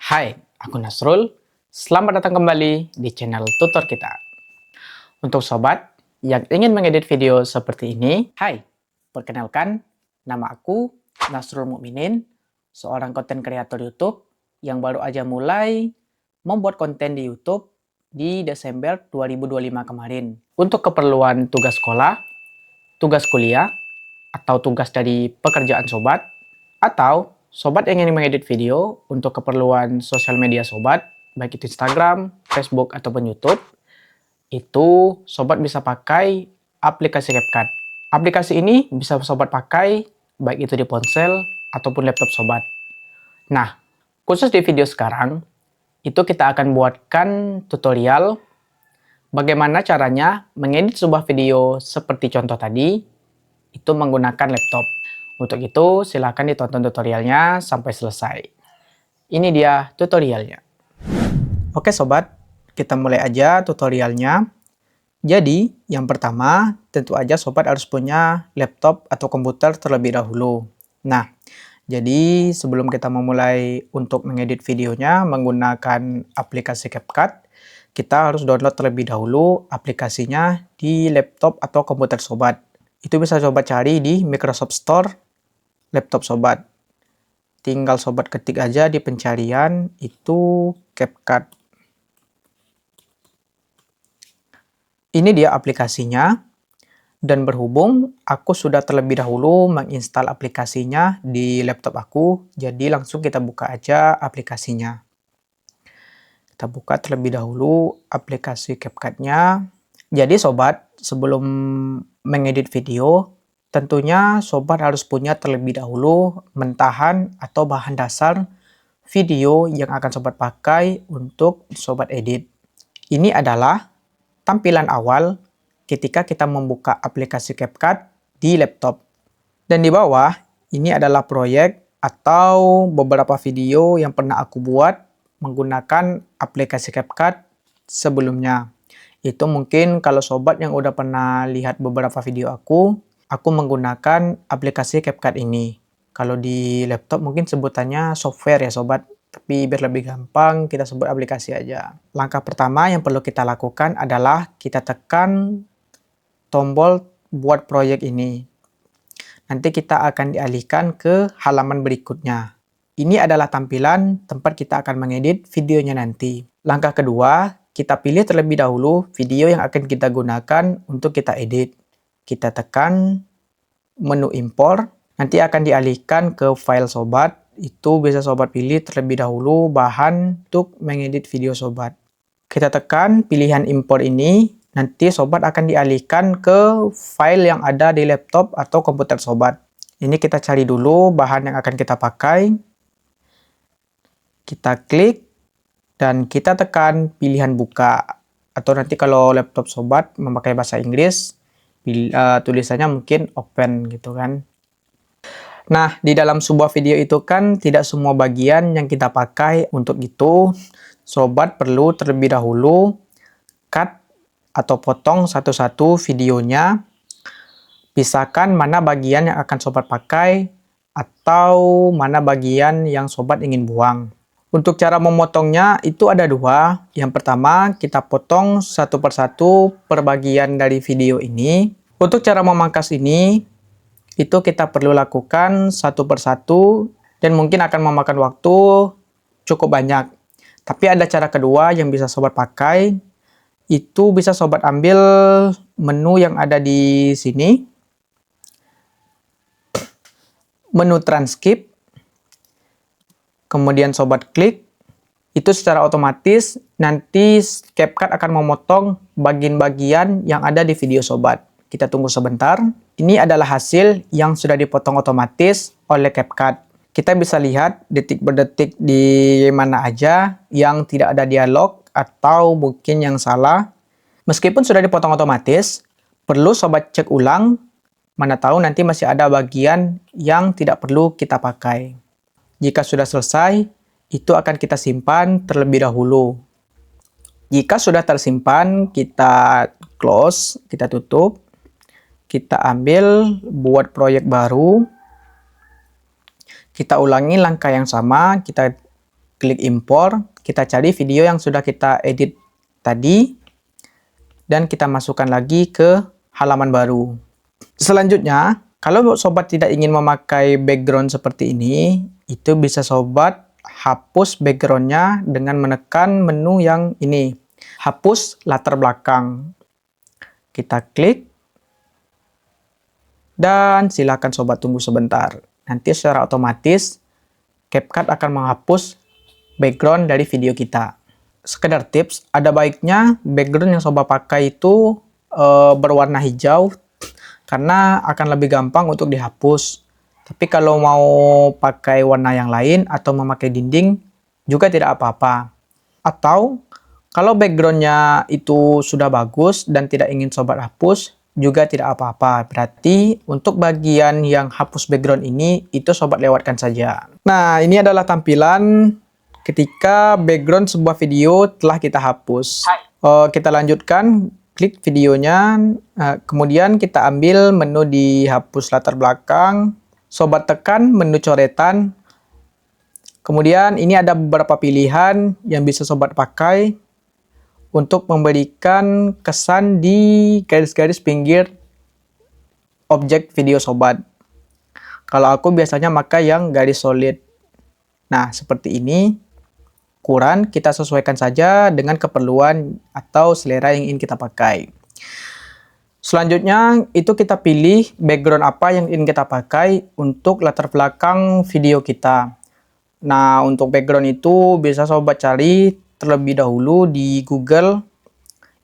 Hai, aku Nasrul. Selamat datang kembali di channel tutor kita. Untuk sobat yang ingin mengedit video seperti ini, hai, perkenalkan, nama aku Nasrul Mukminin, seorang konten kreator YouTube yang baru aja mulai membuat konten di YouTube di Desember 2025 kemarin. Untuk keperluan tugas sekolah, tugas kuliah, atau tugas dari pekerjaan sobat, atau sobat yang ingin mengedit video untuk keperluan sosial media sobat, baik itu Instagram, Facebook, ataupun YouTube, itu sobat bisa pakai aplikasi CapCut. Aplikasi ini bisa sobat pakai baik itu di ponsel ataupun laptop sobat. Nah, khusus di video sekarang, itu kita akan buatkan tutorial bagaimana caranya mengedit sebuah video seperti contoh tadi, itu menggunakan laptop. Untuk itu, silahkan ditonton tutorialnya sampai selesai. Ini dia tutorialnya. Oke sobat, kita mulai aja tutorialnya. Jadi, yang pertama, tentu aja sobat harus punya laptop atau komputer terlebih dahulu. Nah, jadi sebelum kita memulai untuk mengedit videonya menggunakan aplikasi CapCut, kita harus download terlebih dahulu aplikasinya di laptop atau komputer sobat. Itu bisa sobat cari di Microsoft Store laptop sobat. Tinggal sobat ketik aja di pencarian itu CapCut. Ini dia aplikasinya. Dan berhubung aku sudah terlebih dahulu menginstal aplikasinya di laptop aku, jadi langsung kita buka aja aplikasinya. Kita buka terlebih dahulu aplikasi CapCut-nya. Jadi sobat, sebelum mengedit video, tentunya sobat harus punya terlebih dahulu mentahan atau bahan dasar video yang akan sobat pakai untuk sobat edit. Ini adalah tampilan awal ketika kita membuka aplikasi CapCut di laptop. Dan di bawah, ini adalah proyek atau beberapa video yang pernah aku buat menggunakan aplikasi CapCut sebelumnya. Itu mungkin kalau sobat yang udah pernah lihat beberapa video aku menggunakan aplikasi CapCut ini. Kalau di laptop mungkin sebutannya software ya sobat, tapi biar lebih gampang kita sebut aplikasi aja. Langkah pertama yang perlu kita lakukan adalah kita tekan tombol buat proyek ini. Nanti kita akan dialihkan ke halaman berikutnya. Ini adalah tampilan tempat kita akan mengedit videonya nanti. Langkah kedua, kita pilih terlebih dahulu video yang akan kita gunakan untuk kita edit. Kita tekan menu impor, nanti akan dialihkan ke file sobat. Itu bisa sobat pilih terlebih dahulu bahan untuk mengedit video sobat. Kita tekan pilihan impor ini, nanti sobat akan dialihkan ke file yang ada di laptop atau komputer sobat. Ini kita cari dulu bahan yang akan kita pakai. Kita klik dan kita tekan pilihan buka. Atau nanti kalau laptop sobat memakai bahasa Inggris, tulisannya mungkin open gitu kan. Nah, di dalam sebuah video itu kan tidak semua bagian yang kita pakai. Untuk itu, sobat perlu terlebih dahulu cut atau potong satu-satu videonya. Pisahkan mana bagian yang akan sobat pakai atau mana bagian yang sobat ingin buang. Untuk cara memotongnya itu ada dua. Yang pertama, kita potong satu persatu per bagian dari video ini. Untuk cara memangkas ini, itu kita perlu lakukan satu persatu dan mungkin akan memakan waktu cukup banyak. Tapi ada cara kedua yang bisa sobat pakai. Itu bisa sobat ambil menu yang ada di sini. Menu transkrip. Kemudian sobat klik, itu secara otomatis nanti CapCut akan memotong bagian-bagian yang ada di video sobat. Kita tunggu sebentar. Ini adalah hasil yang sudah dipotong otomatis oleh CapCut. Kita bisa lihat detik berdetik di mana aja yang tidak ada dialog atau mungkin yang salah. Meskipun sudah dipotong otomatis, perlu sobat cek ulang, mana tahu nanti masih ada bagian yang tidak perlu kita pakai. Jika sudah selesai, itu akan kita simpan terlebih dahulu. Jika sudah tersimpan, kita close, kita tutup. Kita ambil buat proyek baru. Kita ulangi langkah yang sama, kita klik impor, kita cari video yang sudah kita edit tadi, dan kita masukkan lagi ke halaman baru. Selanjutnya, kalau sobat tidak ingin memakai background seperti ini, itu bisa sobat hapus backgroundnya dengan menekan menu yang ini, hapus latar belakang. Kita klik, dan silakan sobat tunggu sebentar. Nanti secara otomatis CapCut akan menghapus background dari video kita. Sekedar tips, ada baiknya background yang sobat pakai itu berwarna hijau, karena akan lebih gampang untuk dihapus. Tapi kalau mau pakai warna yang lain atau memakai dinding juga tidak apa-apa. Atau kalau backgroundnya itu sudah bagus dan tidak ingin sobat hapus juga tidak apa-apa. Berarti untuk bagian yang hapus background ini itu sobat lewatkan saja. Nah, ini adalah tampilan ketika background sebuah video telah kita hapus. Kita lanjutkan, klik videonya, kemudian kita ambil menu di hapus latar belakang, sobat tekan menu coretan, kemudian ini ada beberapa pilihan yang bisa sobat pakai untuk memberikan kesan di garis-garis pinggir objek video sobat. Kalau aku biasanya pakai yang garis solid. Nah, seperti ini. Ukuran kita sesuaikan saja dengan keperluan atau selera yang ingin kita pakai. Selanjutnya itu kita pilih background apa yang ingin kita pakai untuk latar belakang video kita. Nah, untuk background itu bisa sobat cari terlebih dahulu di Google.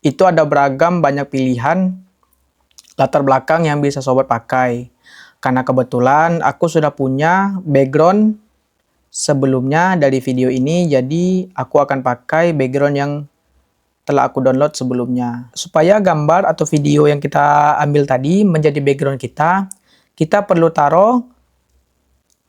Itu ada beragam banyak pilihan latar belakang yang bisa sobat pakai. Karena kebetulan aku sudah punya background sebelumnya dari video ini, jadi aku akan pakai background yang telah aku download sebelumnya. Supaya gambar atau video yang kita ambil tadi menjadi background kita, kita perlu taruh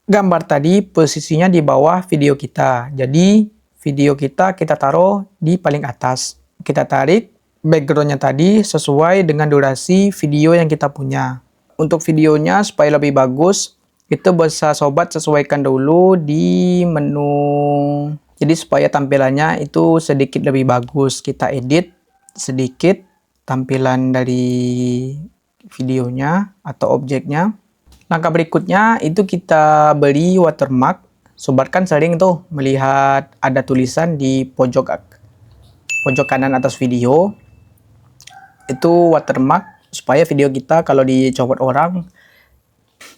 gambar tadi posisinya di bawah video kita. Jadi video kita taruh di paling atas. Kita tarik backgroundnya tadi sesuai dengan durasi video yang kita punya. Untuk videonya supaya lebih bagus, itu bisa sobat sesuaikan dulu di menu. Jadi supaya tampilannya itu sedikit lebih bagus, kita edit sedikit tampilan dari videonya atau objeknya. Langkah berikutnya itu kita beri watermark. Sobat kan sering tuh melihat ada tulisan di pojok kanan atas video. Itu watermark supaya video kita kalau dicopot orang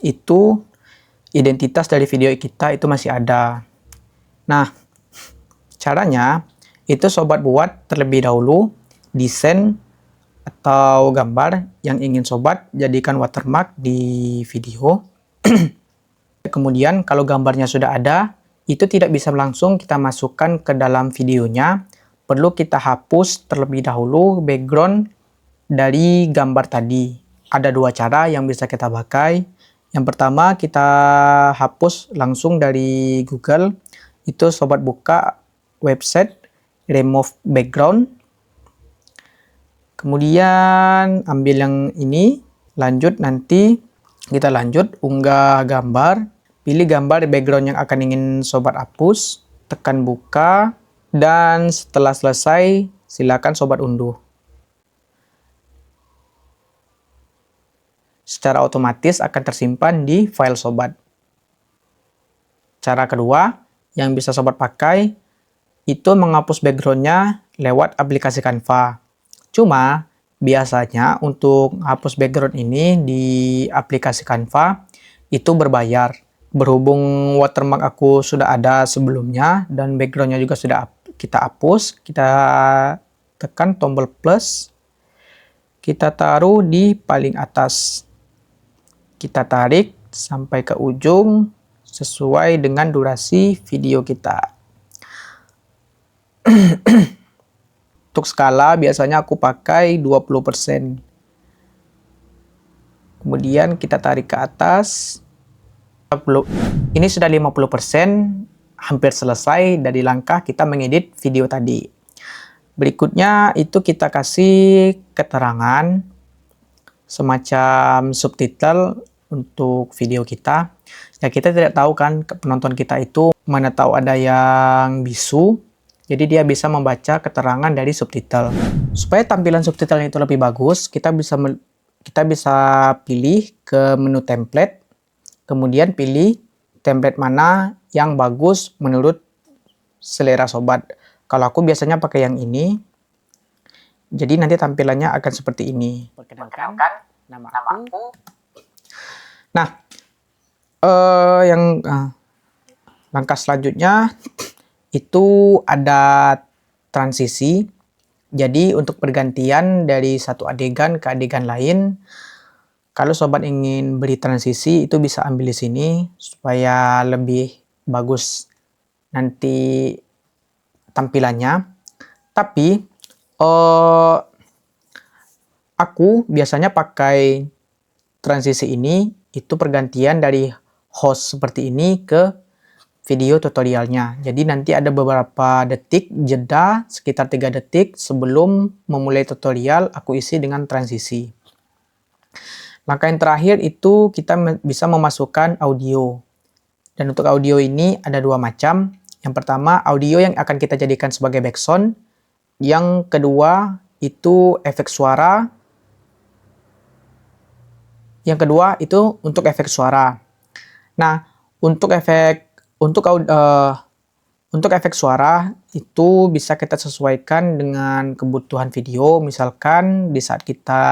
itu identitas dari video kita itu masih ada. Nah, caranya itu sobat buat terlebih dahulu desain atau gambar yang ingin sobat jadikan watermark di video. Kemudian kalau gambarnya sudah ada, itu tidak bisa langsung kita masukkan ke dalam videonya. Perlu kita hapus terlebih dahulu background dari gambar tadi. Ada dua cara yang bisa kita pakai. Yang pertama, kita hapus langsung dari Google. Itu sobat buka website remove background. Kemudian ambil yang ini, lanjut nanti kita lanjut unggah gambar. Pilih gambar background yang akan ingin sobat hapus, tekan buka, dan setelah selesai silakan sobat unduh. Secara otomatis akan tersimpan di file sobat. Cara kedua yang bisa sobat pakai itu menghapus backgroundnya lewat aplikasi Canva. Cuma biasanya untuk hapus background ini di aplikasi Canva itu berbayar. Berhubung watermark aku sudah ada sebelumnya dan backgroundnya juga sudah kita hapus, kita tekan tombol plus, kita taruh di paling atas. Kita tarik sampai ke ujung sesuai dengan durasi video kita. Untuk skala biasanya aku pakai 20%. Kemudian kita tarik ke atas. Ini sudah 50%, hampir selesai dari langkah kita mengedit video tadi. Berikutnya itu kita kasih keterangan semacam subtitle untuk video kita. Ya kita tidak tahu kan penonton kita itu mana tahu ada yang bisu, jadi dia bisa membaca keterangan dari subtitle. Supaya tampilan subtitlenya itu lebih bagus, kita bisa pilih ke menu template, kemudian pilih template mana yang bagus menurut selera sobat. Kalau aku biasanya pakai yang ini, jadi nanti tampilannya akan seperti ini. Perkenalkan, nama aku. Nah, langkah selanjutnya itu ada transisi. Jadi untuk pergantian dari satu adegan ke adegan lain, kalau sobat ingin beri transisi itu bisa ambil di sini supaya lebih bagus nanti tampilannya. Tapi aku biasanya pakai transisi ini itu pergantian dari host seperti ini ke video tutorialnya. Jadi nanti ada beberapa detik jeda sekitar 3 detik sebelum memulai tutorial aku isi dengan transisi. Langkah yang terakhir itu kita bisa memasukkan audio. Dan untuk audio ini ada 2 macam. Yang pertama audio yang akan kita jadikan sebagai background. Yang kedua itu efek suara. Yang kedua itu untuk efek suara. Nah, untuk efek suara itu bisa kita sesuaikan dengan kebutuhan video. Misalkan di saat kita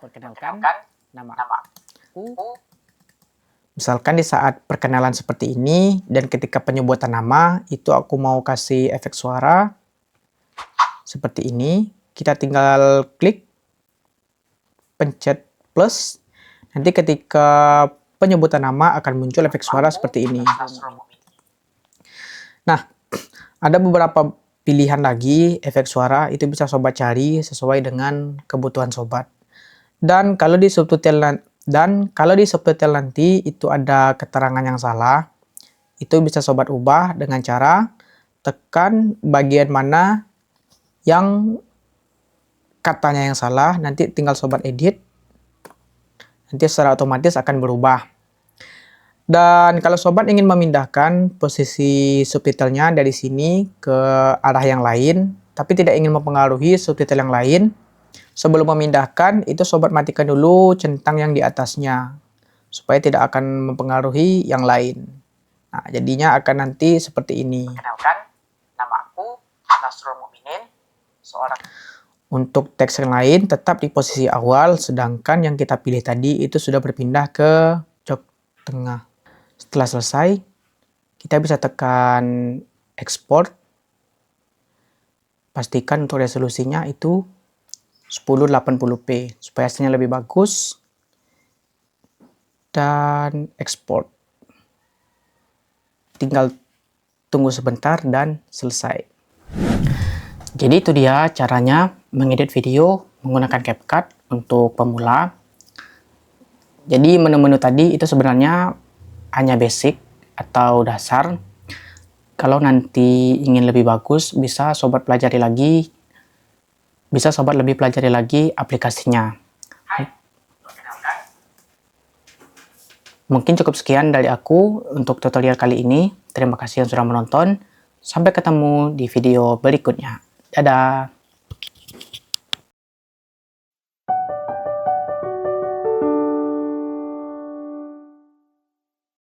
perkenalkan nama aku. Misalkan di saat perkenalan seperti ini dan ketika penyebutan nama itu aku mau kasih efek suara seperti ini. Kita tinggal klik pencet plus. Nanti ketika penyebutan nama akan muncul efek suara seperti ini. Nah, ada beberapa pilihan lagi efek suara, itu bisa sobat cari sesuai dengan kebutuhan sobat. Dan kalau di subtitle nanti itu ada keterangan yang salah, itu bisa sobat ubah dengan cara tekan bagian mana yang katanya yang salah, nanti tinggal sobat edit, nanti secara otomatis akan berubah. Dan kalau sobat ingin memindahkan posisi subtitlenya dari sini ke arah yang lain, tapi tidak ingin mempengaruhi subtitle yang lain, sebelum memindahkan itu sobat matikan dulu centang yang di atasnya, supaya tidak akan mempengaruhi yang lain. Nah, jadinya akan nanti seperti ini. Perkenalkan, nama aku Nasrul Mukminin, seorang. Untuk teks yang lain tetap di posisi awal, sedangkan yang kita pilih tadi itu sudah berpindah ke jok tengah. Setelah selesai, kita bisa tekan export. Pastikan untuk resolusinya itu 1080p supaya hasilnya lebih bagus. Dan export. Tinggal tunggu sebentar dan selesai. Jadi itu dia caranya mengedit video menggunakan CapCut untuk pemula. Jadi menu-menu tadi itu sebenarnya hanya basic atau dasar. Kalau nanti ingin lebih bagus, bisa sobat lebih pelajari lagi aplikasinya. Mungkin cukup sekian dari aku untuk tutorial kali ini. Terima kasih yang sudah menonton. Sampai ketemu di video berikutnya. Dadah!